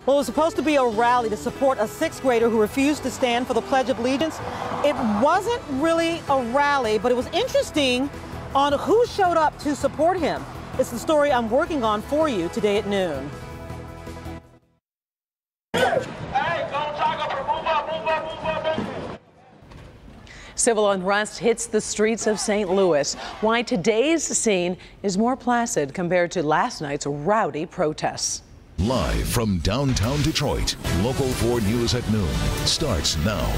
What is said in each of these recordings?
Well, it was supposed to be a rally to support a sixth grader who refused to stand for the Pledge of Allegiance. It wasn't really a rally, but it was interesting on who showed up to support him. It's the story I'm working on for you today at noon. Civil unrest hits the streets of St. Louis. Why today's scene is more placid compared to last night's rowdy protests. Live from downtown Detroit, Local 4 News at noon starts now.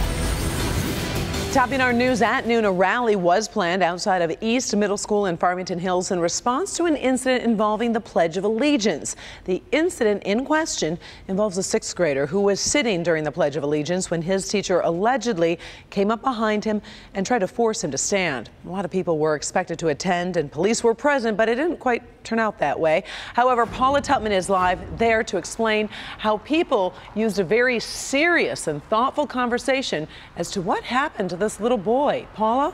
Topping our news at noon, a rally was planned outside of East Middle School in Farmington Hills in response to an incident involving the Pledge of Allegiance. The incident in question involves a sixth grader who was sitting during the Pledge of Allegiance when his teacher allegedly came up behind him and tried to force him to stand. A lot of people were expected to attend and police were present, but it didn't quite turn out that way. However, Paula Tutman is live there to explain how people used a very serious and thoughtful conversation as to what happened to this little boy. Paula?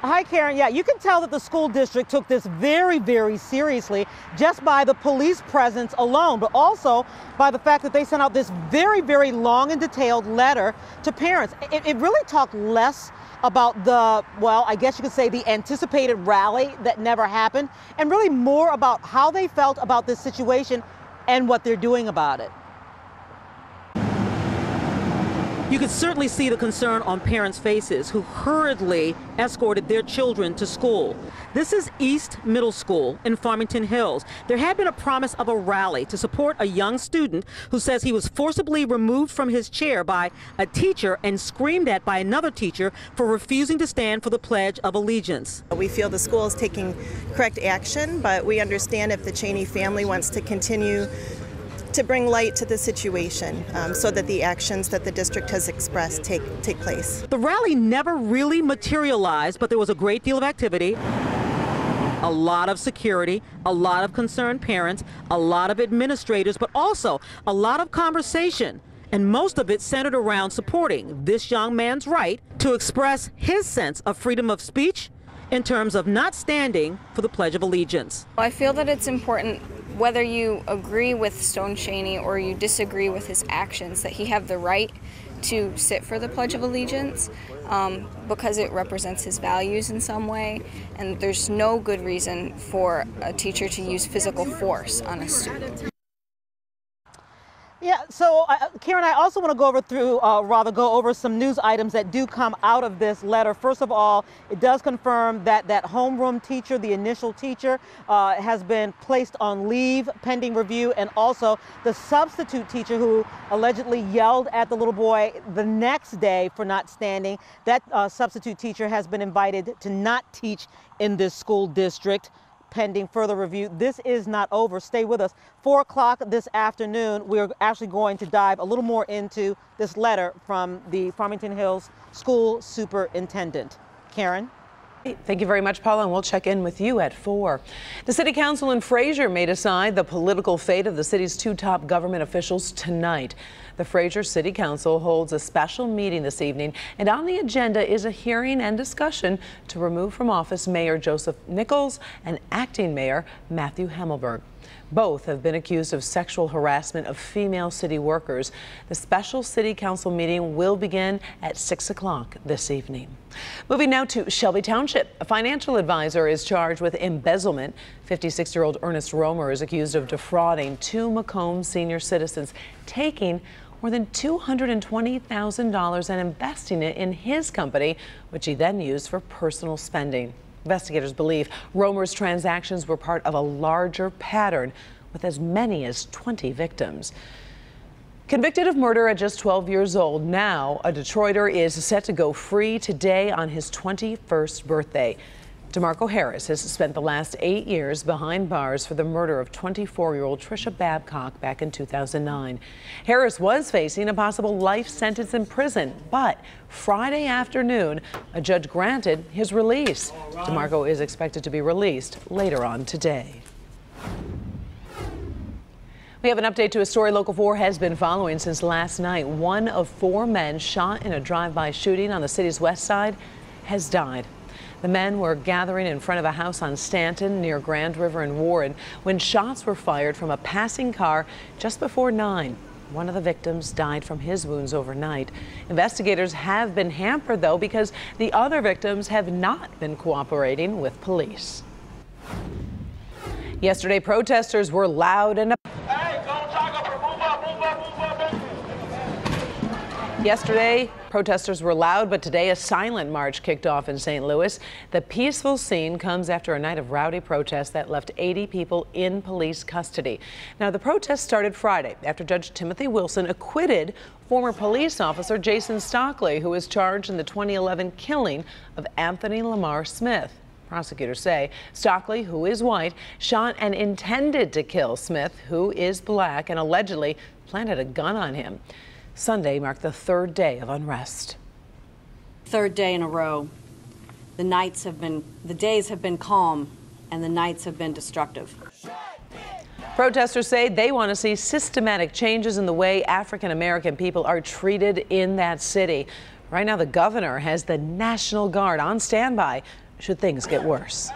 Hi, Karen. Yeah, you can tell that the school district took this very, very seriously just by the police presence alone, but also by the fact that they sent out this very, very long and detailed letter to parents. It really talked less about the, well, I guess you could say the anticipated rally that never happened, and really more about how they felt about this situation and what they're doing about it. You could certainly see the concern on parents' faces who hurriedly escorted their children to school. This is East Middle School in Farmington Hills. There had been a promise of a rally to support a young student who says he was forcibly removed from his chair by a teacher and screamed at by another teacher for refusing to stand for the Pledge of Allegiance. We feel the school is taking correct action, but we understand if the Cheney family wants to continue to bring light to the situation so that the actions that the district has expressed take place. The rally never really materialized, but there was a great deal of activity, a lot of security, a lot of concerned parents, a lot of administrators, but also a lot of conversation. And most of it centered around supporting this young man's right to express his sense of freedom of speech in terms of not standing for the Pledge of Allegiance. I feel that it's important, whether you agree with Stone Cheney or you disagree with his actions, that he have the right to sit for the Pledge of Allegiance because it represents his values in some way, and there's no good reason for a teacher to use physical force on a student. Yeah, so Karen, I also want to go over some news items that do come out of this letter. First of all, it does confirm that that homeroom teacher, the initial teacher, has been placed on leave pending review, and also the substitute teacher who allegedly yelled at the little boy the next day for not standing. That substitute teacher has been invited to not teach in this school district, pending further review. This is not over. Stay with us. 4 o'clock this afternoon, we're actually going to dive a little more into this letter from the Farmington Hills School Superintendent. Karen? Thank you very much, Paula, and we'll check in with you at 4. The City Council in Fraser may decide the political fate of the city's 2 top government officials tonight. The Fraser City Council holds a special meeting this evening, and on the agenda is a hearing and discussion to remove from office Mayor Joseph Nichols and Acting Mayor Matthew Hemmelberg. Both have been accused of sexual harassment of female city workers. The special city council meeting will begin at 6 o'clock this evening. Moving now to Shelby Township. A financial advisor is charged with embezzlement. 56-year-old Ernest Romer is accused of defrauding 2 Macomb senior citizens, taking more than $220,000 and investing it in his company, which he then used for personal spending. Investigators believe Romer's transactions were part of a larger pattern with as many as 20 victims. Convicted of murder at just 12 years old, now a Detroiter is set to go free today on his 21st birthday. DeMarco Harris has spent the last 8 years behind bars for the murder of 24-year-old Trisha Babcock back in 2009. Harris was facing a possible life sentence in prison, but Friday afternoon, a judge granted his release. DeMarco is expected to be released later on today. We have an update to a story Local 4 has been following since last night. 1 of 4 men shot in a drive-by shooting on the city's west side has died. The men were gathering in front of a house on Stanton near Grand River and Warren when shots were fired from a passing car just before 9. One of the victims died from his wounds overnight. Investigators have been hampered, though, because the other victims have not been cooperating with police. Yesterday, protesters were loud and but today a silent march kicked off in St. Louis. The peaceful scene comes after a night of rowdy protests that left 80 people in police custody. Now, the protest started Friday after Judge Timothy Wilson acquitted former police officer Jason Stockley, who was charged in the 2011 killing of Anthony Lamar Smith. Prosecutors say Stockley, who is white, shot and intended to kill Smith, who is black, and allegedly planted a gun on him. Sunday marked the third day of unrest. Third day in a row. The days have been calm and the nights have been destructive. Protesters say they want to see systematic changes in the way African American people are treated in that city. Right now, the governor has the National Guard on standby should things get worse.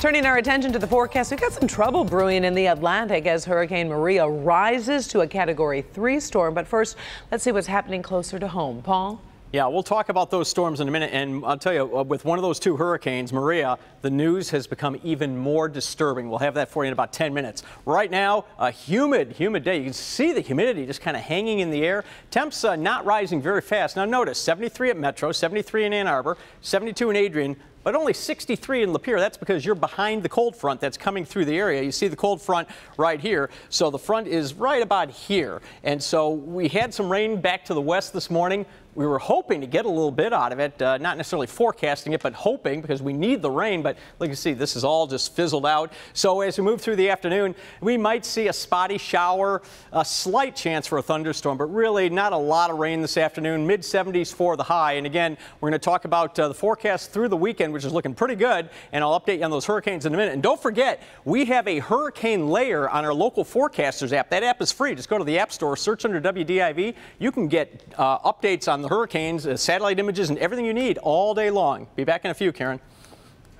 Turning our attention to the forecast, we've got some trouble brewing in the Atlantic as Hurricane Maria rises to a Category 3 storm. But first, let's see what's happening closer to home. Paul? Yeah, we'll talk about those storms in a minute. And I'll tell you, with one of those two hurricanes, Maria, the news has become even more disturbing. We'll have that for you in about 10 minutes. Right now, a humid day. You can see the humidity just kind of hanging in the air. Temps not rising very fast. Now notice, 73 at Metro, 73 in Ann Arbor, 72 in Adrian, but only 63 in Lapeer. That's because you're behind the cold front that's coming through the area. You see the cold front right here. So the front is right about here. And so we had some rain back to the west this morning. We were hoping to get a little bit out of it, not necessarily forecasting it, but hoping, because we need the rain. But like you see, this is all just fizzled out. So as we move through the afternoon, we might see a spotty shower, a slight chance for a thunderstorm, but really not a lot of rain this afternoon. Mid-70s for the high. And again, we're going to talk about the forecast through the weekend, which is looking pretty good. And I'll update you on those hurricanes in a minute. And don't forget, we have a hurricane layer on our local forecasters app. That app is free. Just go to the App Store, search under WDIV. You can get updates on the hurricanes, satellite images, and everything you need all day long. Be back in a few, Karen.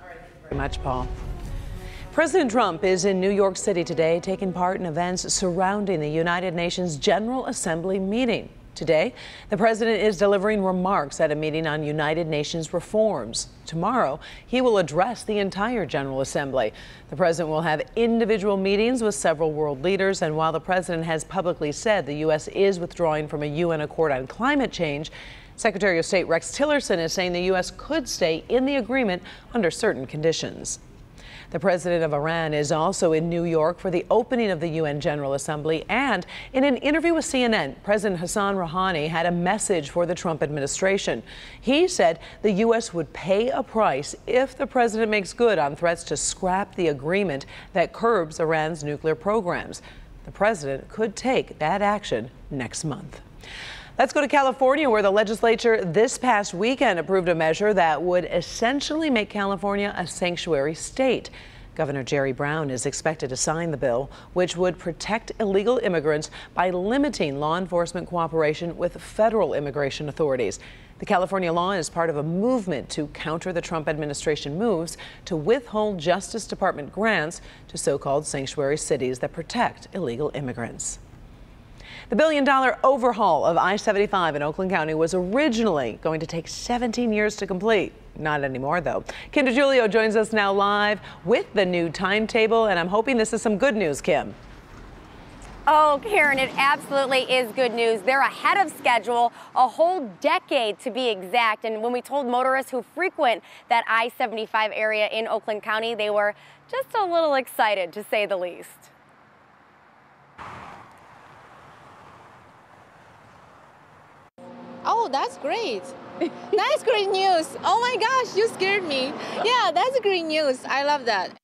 All right, thank you very much, Paul. President Trump is in New York City today, taking part in events surrounding the United Nations General Assembly meeting. Today, the president is delivering remarks at a meeting on United Nations reforms. Tomorrow, he will address the entire General Assembly. The president will have individual meetings with several world leaders, and while the president has publicly said the U.S. is withdrawing from a UN accord on climate change, Secretary of State Rex Tillerson is saying the U.S. could stay in the agreement under certain conditions. The president of Iran is also in New York for the opening of the UN General Assembly, and in an interview with CNN, President Hassan Rouhani had a message for the Trump administration. He said the U.S. would pay a price if the president makes good on threats to scrap the agreement that curbs Iran's nuclear programs. The president could take that action next month. Let's go to California, where the legislature this past weekend approved a measure that would essentially make California a sanctuary state. Governor Jerry Brown is expected to sign the bill, which would protect illegal immigrants by limiting law enforcement cooperation with federal immigration authorities. The California law is part of a movement to counter the Trump administration moves to withhold Justice Department grants to so-called sanctuary cities that protect illegal immigrants. The billion-dollar overhaul of I-75 in Oakland County was originally going to take 17 years to complete. Not anymore, though. Kim DeGiulio joins us now live with the new timetable, and I'm hoping this is some good news, Kim. Oh, Karen, it absolutely is good news. They're ahead of schedule, a whole decade to be exact. And when we told motorists who frequent that I-75 area in Oakland County, they were just a little excited, to say the least. Oh, that's great. That's great news. Oh my gosh, you scared me. Yeah, that's great news. I love that.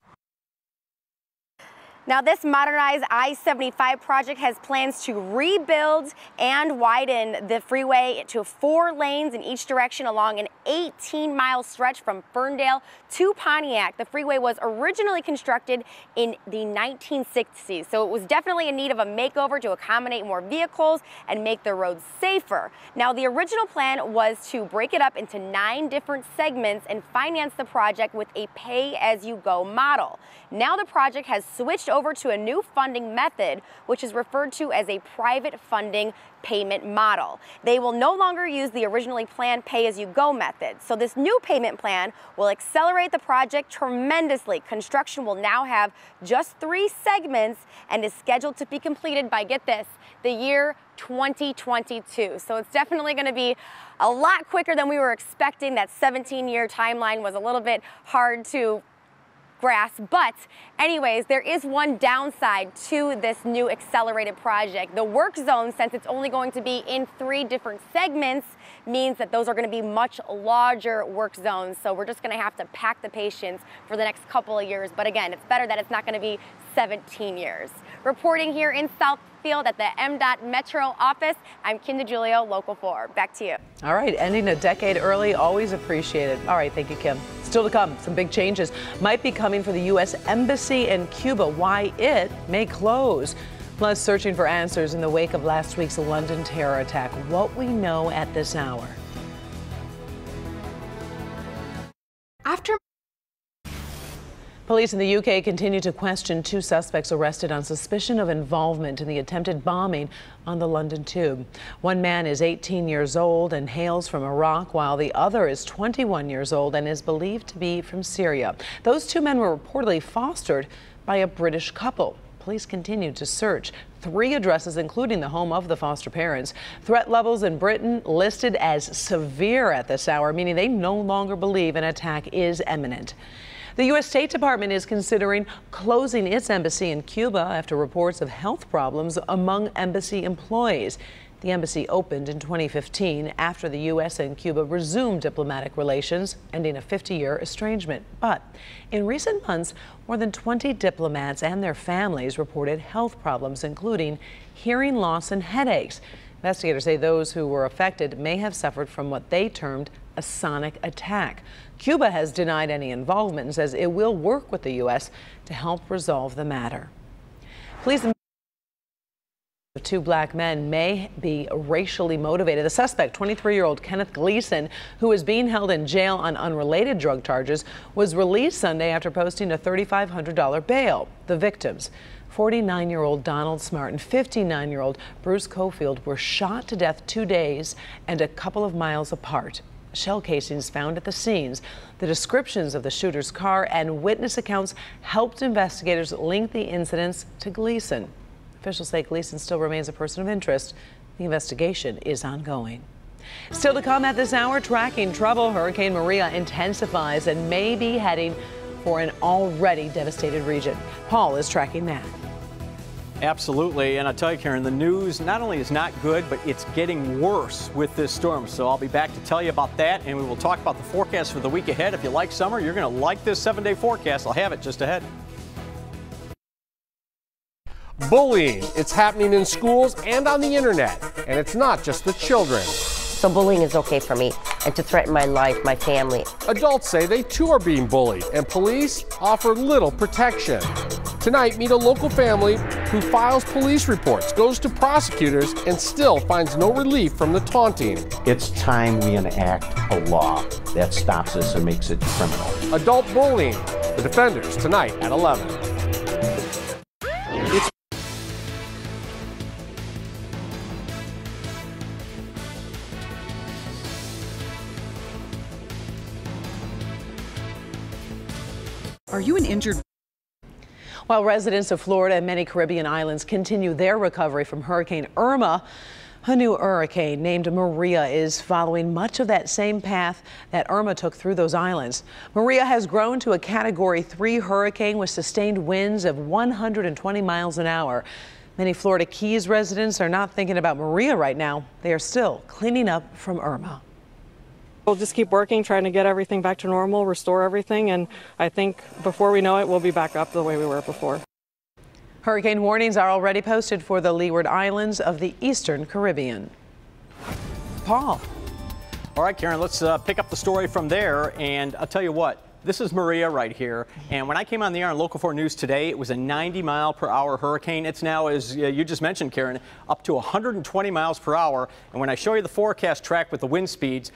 Now, this modernized I-75 project has plans to rebuild and widen the freeway to 4 lanes in each direction along an 18-mile stretch from Ferndale to Pontiac. The freeway was originally constructed in the 1960s, so it was definitely in need of a makeover to accommodate more vehicles and make the roads safer. Now, the original plan was to break it up into 9 different segments and finance the project with a pay-as-you-go model. Now the project has switched over to a new funding method, which is referred to as a private funding payment model. They will no longer use the originally planned pay-as-you-go method. So this new payment plan will accelerate the project tremendously. Construction will now have just 3 segments and is scheduled to be completed by, get this, the year 2022. So it's definitely going to be a lot quicker than we were expecting. That 17-year timeline was a little bit hard to grasp, but anyways, there is one downside to this new accelerated project. The work zone, since it's only going to be in 3 different segments, means that those are going to be much larger work zones. So we're just going to have to pack the patience for the next couple of years. But again, it's better that it's not going to be 17 years. Reporting here in Southfield at the MDOT Metro office, I'm Kim DeGiulio, Local 4. Back to you. All right, ending a decade early, always appreciated. All right, thank you, Kim. Still to come, some big changes might be coming for the U.S. Embassy in Cuba, why it may close. Plus, searching for answers in the wake of last week's London terror attack. What we know at this hour. Police in the UK continue to question 2 suspects arrested on suspicion of involvement in the attempted bombing on the London Tube. One man is 18 years old and hails from Iraq, while the other is 21 years old and is believed to be from Syria. Those 2 men were reportedly fostered by a British couple. Police continue to search 3 addresses, including the home of the foster parents. Threat levels in Britain listed as severe at this hour, meaning they no longer believe an attack is imminent. The U.S. State Department is considering closing its embassy in Cuba after reports of health problems among embassy employees. The embassy opened in 2015 after the U.S. and Cuba resumed diplomatic relations, ending a 50-year estrangement. But in recent months, more than 20 diplomats and their families reported health problems, including hearing loss and headaches. Investigators say those who were affected may have suffered from what they termed a sonic attack. Cuba has denied any involvement and says it will work with the U.S. to help resolve the matter. Police of 2 black men may be racially motivated. The suspect, 23-year-old Kenneth Gleason, who is being held in jail on unrelated drug charges, was released Sunday after posting a $3,500 bail. The victims, 49-year-old Donald Smart and 59-year-old Bruce Cofield, were shot to death 2 days and a couple of miles apart. Shell casings found at the scenes. The descriptions of the shooter's car and witness accounts helped investigators link the incidents to Gleason. Officials say Gleason still remains a person of interest. The investigation is ongoing. Still to come at this hour, tracking trouble. Hurricane Maria intensifies and may be heading for an already devastated region. Paul is tracking that. Absolutely, and I tell you, Karen, the news not only is not good, but it's getting worse with this storm. So I'll be back to tell you about that, and we will talk about the forecast for the week ahead. If you like summer, you're going to like this 7-day forecast. I'll have it just ahead. Bullying, it's happening in schools and on the internet, and it's not just the children. So bullying is okay for me, and to threaten my life, my family. Adults say they too are being bullied, and police offer little protection. Tonight, meet a local family who files police reports, goes to prosecutors, and still finds no relief from the taunting. It's time we enact a law that stops this and makes it criminal. Adult bullying. The Defenders, tonight at 11. Are you an injured? While residents of Florida and many Caribbean islands continue their recovery from Hurricane Irma, a new hurricane named Maria is following much of that same path that Irma took through those islands. Maria has grown to a Category 3 hurricane with sustained winds of 120 miles an hour. Many Florida Keys residents are not thinking about Maria right now. They are still cleaning up from Irma. We'll just keep working, trying to get everything back to normal, restore everything, and I think before we know it, we'll be back up the way we were before. Hurricane warnings are already posted for the Leeward Islands of the Eastern Caribbean. Paul. All right, Karen, let's pick up the story from there. And I'll tell you what, this is Maria right here. And when I came on the air on Local 4 News today, it was a 90-mile-per-hour hurricane. It's now, as you just mentioned, Karen, up to 120 miles per hour. And when I show you the forecast track with the wind speeds,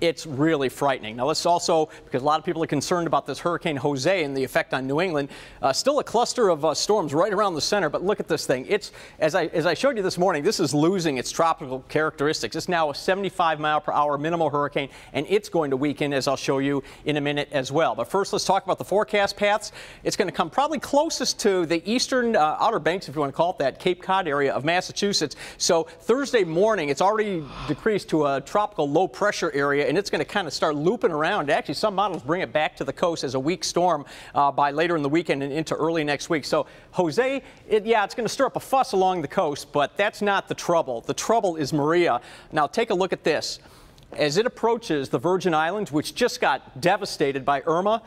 it's really frightening. Now, let's also, because a lot of people are concerned about this Hurricane Jose and the effect on New England, still a cluster of storms right around the center. But look at this thing. It's, as I showed you this morning, this is losing its tropical characteristics. It's now a 75-mile-per-hour minimal hurricane, and it's going to weaken, as I'll show you in a minute as well. But first, let's talk about the forecast paths. It's going to come probably closest to the eastern Outer Banks, if you want to call it that, Cape Cod area of Massachusetts. So Thursday morning, it's already decreased to a tropical low-pressure area, and it's going to kind of start looping around. Actually, some models bring it back to the coast as a weak storm by later in the weekend and into early next week. So Jose, it's going to stir up a fuss along the coast, but that's not the trouble. The trouble is Maria. Now, take a look at this. As it approaches the Virgin Islands, which just got devastated by Irma,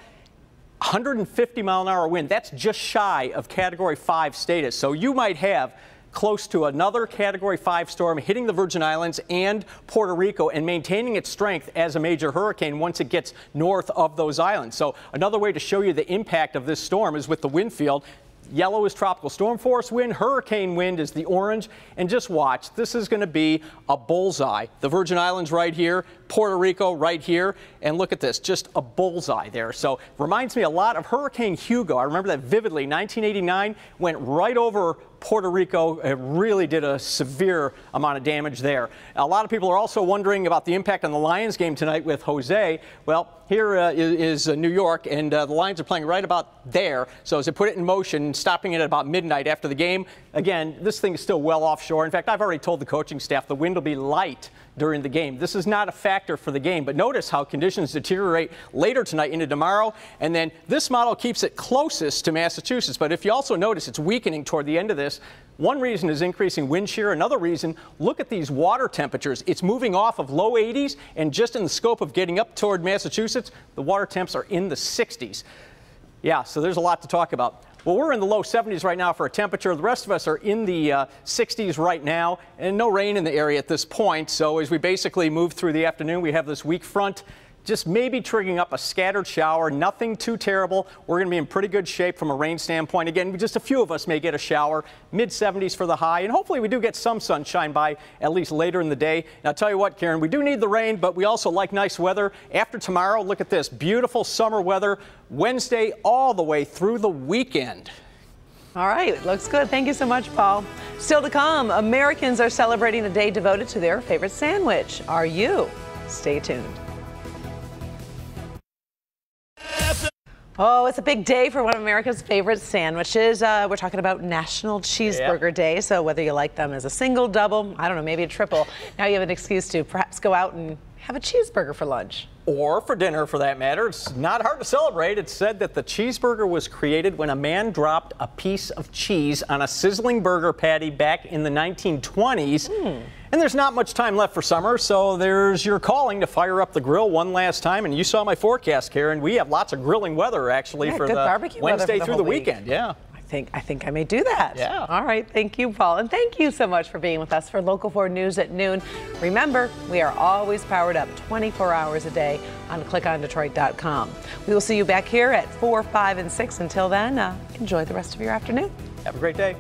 150-mile-an-hour wind. That's just shy of Category 5 status. So you might have close to another Category 5 storm hitting the Virgin Islands and Puerto Rico and maintaining its strength as a major hurricane once it gets north of those islands. So another way to show you the impact of this storm is with the wind field. Yellow is tropical storm force wind, hurricane wind is the orange, and just watch, this is going to be a bullseye. The Virgin Islands right here, Puerto Rico right here, and look at this, just a bullseye there. So reminds me a lot of Hurricane Hugo. I remember that vividly. 1989 went right over Puerto Rico. It really did a severe amount of damage there. A lot of people are also wondering about the impact on the Lions game tonight with Jose. Well, here is New York, and the Lions are playing right about there. So as they put it in motion, stopping it at about midnight after the game, again, this thing is still well offshore. In fact, I've already told the coaching staff the wind will be light during the game. This is not a factor for the game, but notice how conditions deteriorate later tonight into tomorrow, and then this model keeps it closest to Massachusetts. But if you also notice, it's weakening toward the end of this. One reason is increasing wind shear. Another reason, look at these water temperatures. It's moving off of low 80s, and just in the scope of getting up toward Massachusetts, the water temps are in the 60s. Yeah, so there's a lot to talk about. Well, we're in the low 70s right now for a temperature. The rest of us are in the 60s right now, and no rain in the area at this point. So as we basically move through the afternoon, we have this weak front just maybe triggering up a scattered shower. Nothing too terrible. We're going to be in pretty good shape from a rain standpoint. Again, just a few of us may get a shower. Mid-70s for the high, and hopefully we do get some sunshine by at least later in the day. And I'll tell you what, Karen, we do need the rain, but we also like nice weather. After tomorrow, look at this. Beautiful summer weather Wednesday all the way through the weekend. All right, looks good. Thank you so much, Paul. Still to come, Americans are celebrating a day devoted to their favorite sandwich. Are you? Stay tuned. Oh, it's a big day for one of America's favorite sandwiches. We're talking about National Cheeseburger Day. So whether you like them as a single, double, I don't know, maybe a triple, now you have an excuse to perhaps go out and have a cheeseburger for lunch. Or for dinner, for that matter. It's not hard to celebrate. It's said that the cheeseburger was created when a man dropped a piece of cheese on a sizzling burger patty back in the 1920s. And there's not much time left for summer, so there's your calling to fire up the grill one last time. And you saw my forecast, Karen. We have lots of grilling weather, actually, for the Wednesday through the weekend. Yeah. I think I may do that. Yeah. All right. Thank you, Paul. And thank you so much for being with us for Local 4 News at noon. Remember, we are always powered up 24 hours a day on clickondetroit.com. We will see you back here at 4, 5, and 6. Until then, enjoy the rest of your afternoon. Have a great day.